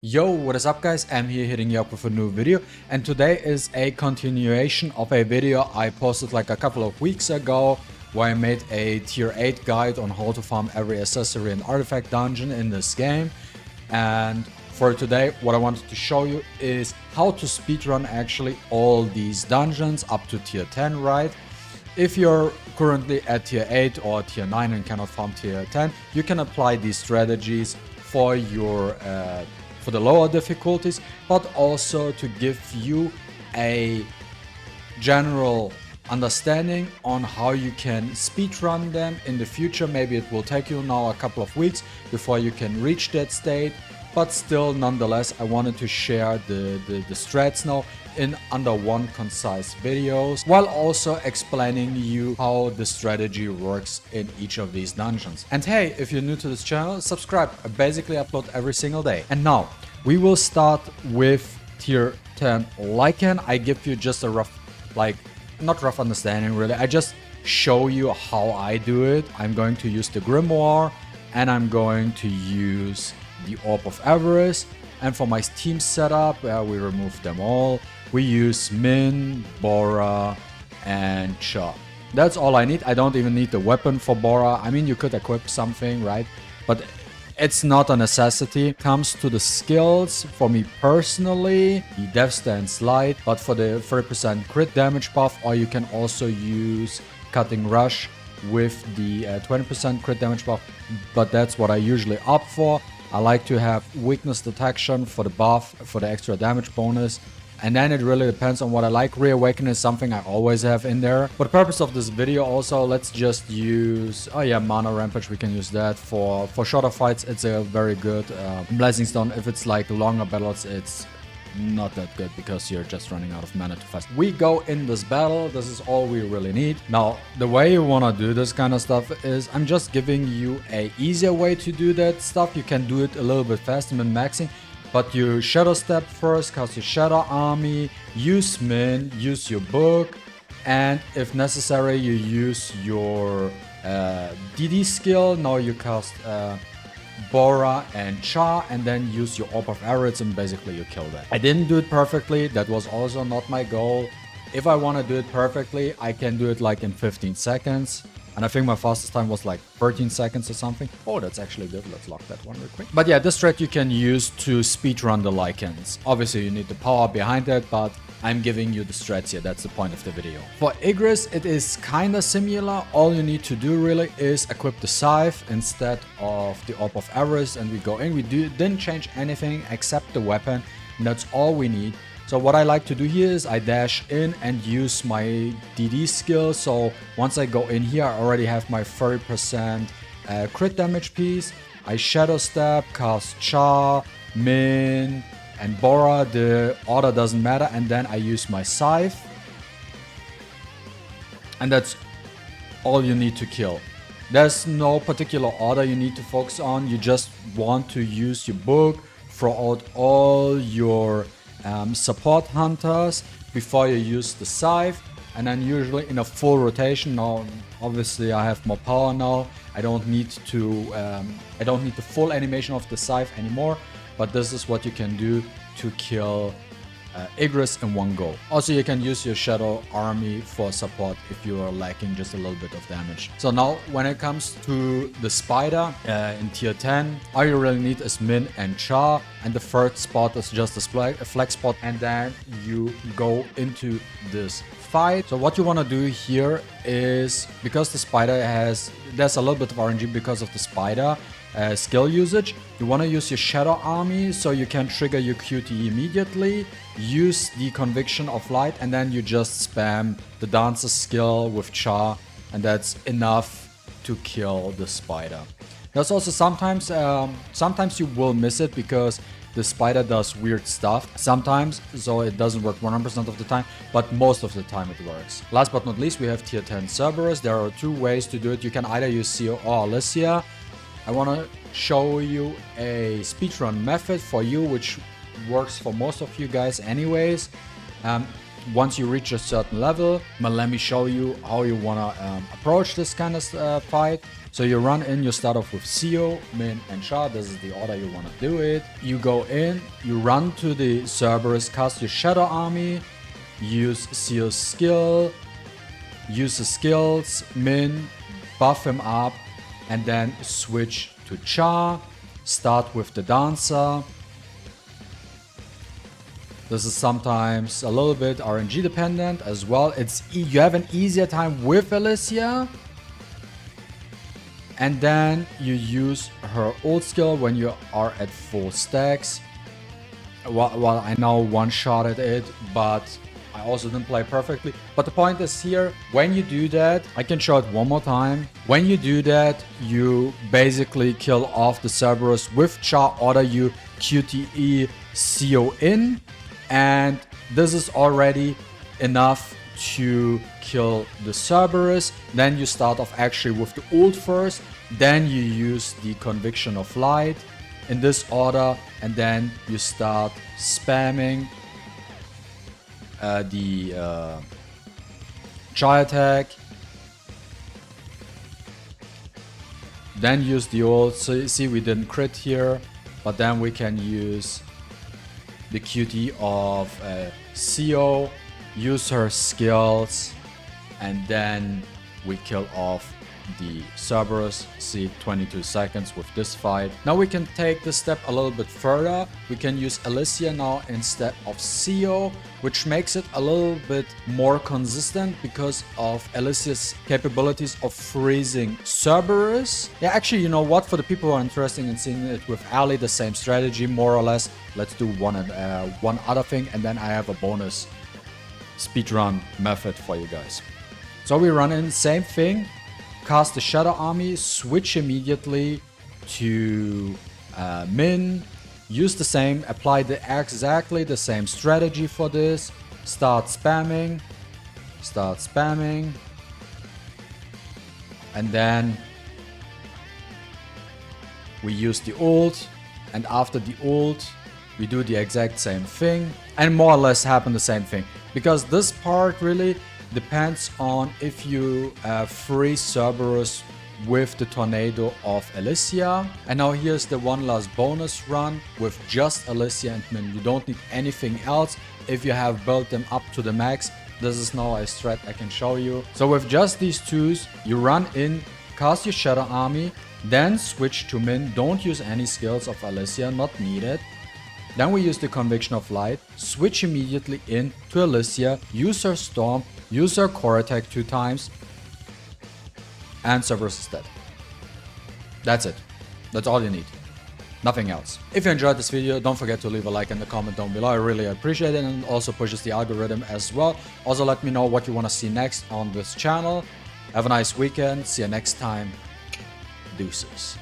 Yo, what is up guys? I'm here hitting you up with a new video, and today is a continuation of a video I posted like a couple of weeks ago where I made a tier 8 guide on how to farm every accessory and artifact dungeon in this game. And for today, what I wanted to show you is how to speedrun actually all these dungeons up to tier 10, right? If you're currently at tier 8 or tier 9 and cannot farm tier 10, you can apply these strategies for your for the lower difficulties, but also to give you a general understanding on how you can speedrun them in the future. Maybe it will take you now a couple of weeks before you can reach that state, but still nonetheless I wanted to share the strats now in under one concise videos, while also explaining you how the strategy works in each of these dungeons. And hey, if you're new to this channel, subscribe. I basically upload every single day. And now we will start with tier 10 Lycan. I give you just a rough, like, not rough understanding really, I just show you how I do it. I'm going to use the Grimoire and I'm going to use the Orb of Avarice. And for my team setup, we remove them all. We use Min, Bora, and Cha. That's all I need. I don't even need the weapon for Bora. I mean, you could equip something, right? But it's not a necessity. Comes to the skills, for me personally, the Death Stance Light, but for the 30% crit damage buff, or you can also use Cutting Rush with the 20% crit damage buff, but that's what I usually opt for. I like to have weakness detection for the buff, for the extra damage bonus. And then it really depends on what I like. Reawaken is something I always have in there. For the purpose of this video also, let's just use... Oh yeah, Mana Rampage, we can use that. For shorter fights, it's a very good Blazing Stone. If it's like longer battles, it's not that good because you're just running out of mana too fast. We go in this battle. This is all we really need. Now, the way you want to do this kind of stuff is I'm just giving you a easier way to do that stuff. You can do it a little bit faster than maxing. But you Shadow Step first, cast your Shadow Army, use Min, use your book, and if necessary you use your DD skill. Now you cast Bora and Cha, and then use your Orb of Avarice and basically you kill that. I didn't do it perfectly, that was also not my goal. If I want to do it perfectly, I can do it like in 15 seconds. And I think my fastest time was like 13 seconds or something. Oh, that's actually good. Let's lock that one real quick. But yeah, this strat you can use to speedrun the Lycans. Obviously, you need the power behind it, but I'm giving you the strats here. That's the point of the video. For Igris, it is kind of similar. All you need to do really is equip the Scythe instead of the Orb of Avarice, and we go in. We didn't change anything except the weapon, and that's all we need. So what I like to do here is I dash in and use my DD skill. So once I go in here, I already have my 30% crit damage piece. I Shadow Step, cast Cha, Min, and Bora. The order doesn't matter. And then I use my Scythe. And that's all you need to kill. There's no particular order you need to focus on. You just want to use your book, throw out all your support hunters before you use the Scythe, and then usually in a full rotation. Now obviously I have more power now, I don't need the full animation of the Scythe anymore, but this is what you can do to kill Igris in one go. Also, you can use your Shadow Army for support if you are lacking just a little bit of damage. So now when it comes to the Spider in tier 10, all you really need is Min and Cha, and the third spot is just a flex spot, and then you go into this fight. So what you want to do here is, because the Spider there's a little bit of RNG because of the Spider skill usage, you want to use your Shadow Army so you can trigger your QTE immediately, use the Conviction of Light, and then you just spam the Dancer skill with Cha, and that's enough to kill the Spider. There's also sometimes you will miss it because the Spider does weird stuff sometimes, so it doesn't work 100% of the time, but most of the time it works. Last but not least, we have tier 10 Cerberus. There are two ways to do it. You can either use CO or Alicia. I want to show you a speedrun method for you, which works for most of you guys anyways. Once you reach a certain level, well, let me show you how you wanna approach this kind of fight. So you run in, you start off with CO, Min, and Sha. This is the order you wanna do it. You go in, you run to the Cerberus, cast your Shadow Army, use CO's skill, use the skills, Min, buff him up, and then switch to Cha. Start with the Dancer. This is sometimes a little bit RNG dependent as well. You have an easier time with Alicia. And then you use her ult skill when you are at full stacks. Well, I now one-shotted it, but I also didn't play perfectly. But the point is here, when you do that, I can show it one more time. When you do that, you basically kill off the Cerberus with Cha, order you QTE CO in. And this is already enough to kill the Cerberus. Then you start off actually with the ult first. Then you use the Conviction of Light in this order. And then you start spamming the Chai attack. Then use the ult. So you see we didn't crit here. But then we can use the QT of CO, use her skills, and then we kill off the Cerberus. See, 22 seconds with this fight. Now we can take this step a little bit further. We can use Alicia now instead of CO, which makes it a little bit more consistent because of Alicia's capabilities of freezing Cerberus. Yeah, actually, you know what? For the people who are interested in seeing it with Ali, the same strategy, more or less. Let's do one other thing, and then I have a bonus speedrun method for you guys. So we run in, same thing. Cast the Shadow Army, switch immediately to Min, use the same, apply exactly the same strategy for this, start spamming, and then we use the ult, and after the ult, we do the exact same thing, and more or less happen the same thing, because this part really depends on if you freeze Cerberus with the tornado of Alicia. And now here's the one last bonus run with just Alicia and Min. You don't need anything else. If you have built them up to the max, this is now a strat I can show you. So with just these twos, you run in, cast your Shadow Army, then switch to Min. Don't use any skills of Alicia, not needed. Then we use the Conviction of Light, switch immediately in to Alicia, use her Storm, use her core attack 2 times, and Cerberus is dead. That's it. That's all you need. Nothing else. If you enjoyed this video, don't forget to leave a like and a comment down below. I really appreciate it, and also pushes the algorithm as well. Also let me know what you want to see next on this channel. Have a nice weekend. See you next time. Deuces.